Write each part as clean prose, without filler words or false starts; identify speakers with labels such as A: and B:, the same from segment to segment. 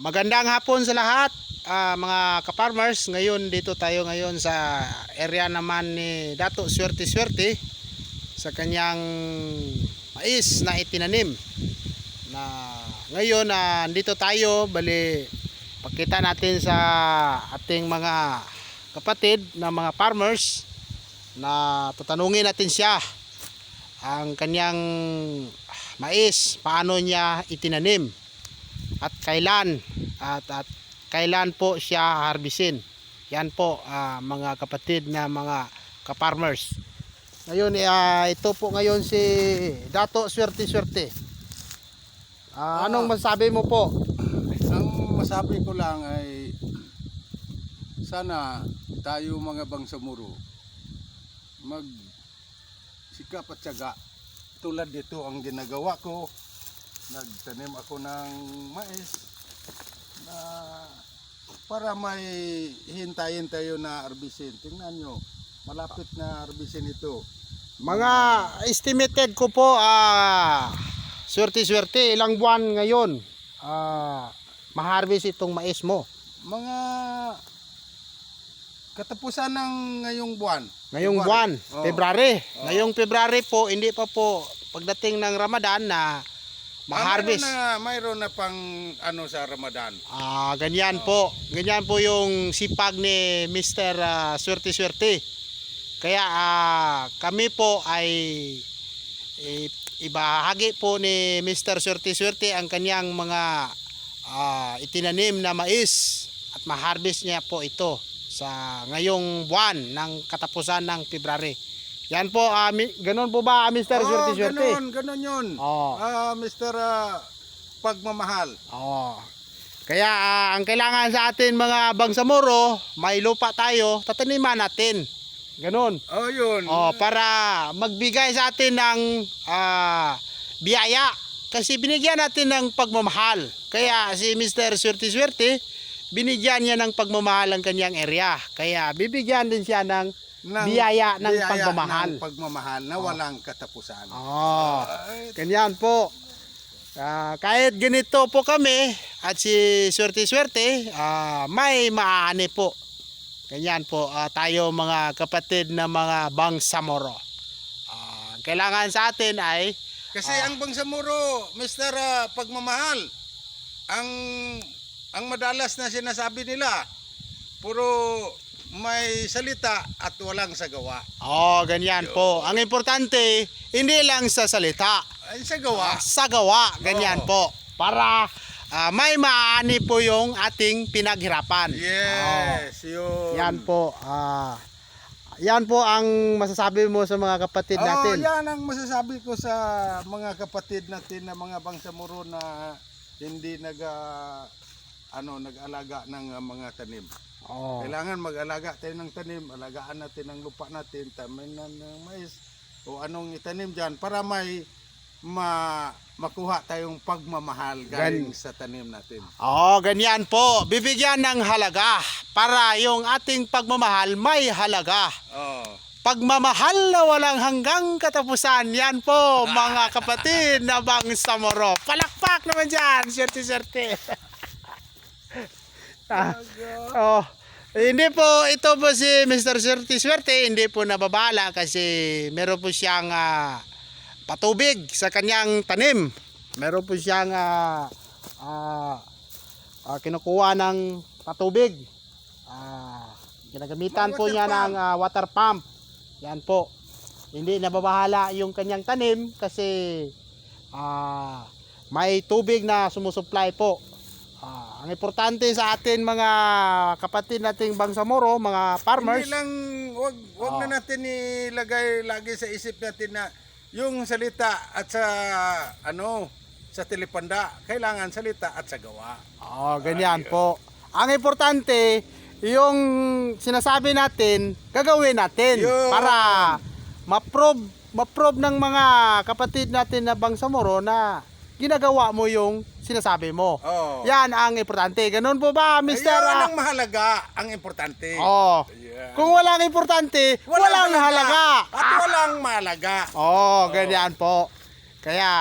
A: Magandang hapon sa lahat, mga ka-farmers. Ngayon dito tayo ngayon sa area naman ni Dato Swerte Swerte sa kanyang mais na itinanim. Na ngayon dito tayo, bali pakita natin sa ating mga kapatid na mga farmers na tatanungin natin siya ang kanyang mais, paano niya itinanim at kailan po siya harbisin. Yan po mga kapatid na mga ka-farmers. Ngayon ito po ngayon si Dato Swerte Swerte. Anong masasabi mo po?
B: Ang masabi ko lang ay sana tayo mga bangsamoro mag sikap at tiyaga. Tulad dito ang ginagawa ko. Nagtanim ako ng mais na para may hintayin tayo na arbisin. Tingnan nyo, malapit na arbisin ito.
A: Mga estimated ko po, swerte-swerte, ilang buwan ngayon maharvest itong mais mo?
B: Mga katapusan ng ngayong buwan.
A: Ngayong buwan, February.
B: Oh.
A: Ngayong February po, hindi pa po pagdating ng Ramadan na ma-harvest.
B: Mayroon na pang ano sa Ramadan.
A: Ganyan po. Ganyan po yung sipag ni Mr. Swerte Swerte. Kaya kami po ay ibahagi po ni Mr. Swerte Swerte ang kanyang mga itinanim na mais at ma-harvest niya po ito sa ngayong buwan ng katapusan ng February. Yan po, ganun po ba Mr. Swerte Swerte?
B: Ganun yun. Mr. Pagmamahal.
A: Kaya ang kailangan sa atin mga bangsamoro, may lupa tayo, tataniman natin. Ganun.
B: Yun.
A: Para magbigay sa atin ng biyaya. Kasi binigyan natin ng pagmamahal. Kaya si Mr. Swerte Swerte, binigyan niya ng pagmamahal ang kanyang area. Kaya bibigyan din siya ng biyaya ng pagmamahal.
B: Ng pagmamahal na walang katapusan.
A: Ganyan po. Kahit ganito po kami at si Swerte Swerte, may maaani po. Ganyan po tayo mga kapatid na mga bangsamoro. Kailangan sa atin ay
B: kasi ang bangsamoro, Mr. Pagmamahal, ang madalas na sinasabi nila, puro may salita at walang sagawa.
A: Ganyan po. Ang importante, hindi lang sa salita.
B: Ay, sagawa.
A: Sa gawa, ganyan po. Para may maani po yung ating pinaghirapan.
B: Yes, yun.
A: Yan po. Yan po ang masasabi mo sa mga kapatid natin.
B: Yan ang masasabi ko sa mga kapatid natin na mga bangsamoro na hindi nag-alaga ng mga tanim. Kailangan mag-alaga tayo ng tanim, alagaan natin ang lupa natin, taminan ng mais o anong itanim dyan para may makuha tayong pagmamahal galing sa tanim natin.
A: Ganyan po. Bibigyan ng halaga para yung ating pagmamahal may halaga. Pagmamahal na walang hanggang katapusan. Yan po mga kapatid na bangsamoro. Palakpak naman dyan, swerte-swerte. Hindi po, ito po si Mr. Swerte Swerte, hindi po nababala kasi meron po siyang patubig sa kanyang tanim. Meron po siyang kinukuha ng patubig. Ginagamitan po niya ng water pump. Yan po. Hindi nababahala yung kanyang tanim kasi may tubig na sumusupply po. Ang importante sa atin mga kapatid nating bangsamoro, mga farmers.
B: Hindi lang, wag na natin ilagay lagi sa isip natin na yung salita at sa telepanda, kailangan salita at sa gawa.
A: Ganyan po. Ang importante, yung sinasabi natin, gagawin natin para ma-prove ng mga kapatid natin na bangsamoro na ginagawa mo yung sinasabi mo. Yan ang importante. Ganun po ba, Mr.?
B: Yan ang mahalaga, ang importante.
A: Kung walang importante, walang halaga.
B: At walang mahalaga.
A: Ganyan po. Kaya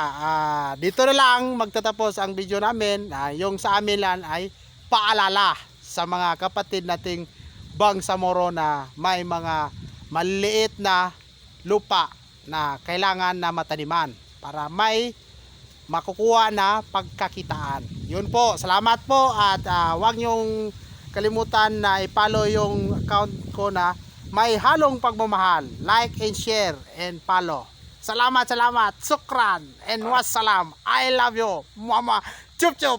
A: dito na lang magtatapos ang video namin. Yung sa amin lang ay paalala sa mga kapatid nating Bangsamoro na may mga maliit na lupa na kailangan na mataniman para may makukuha na pagkakitaan. Yun po, salamat po at huwag niyong kalimutan na i-follow yung account ko na may halong pagmamahal. Like and share and follow. Salamat, sukran and wassalam. I love you, mama. Chup chup.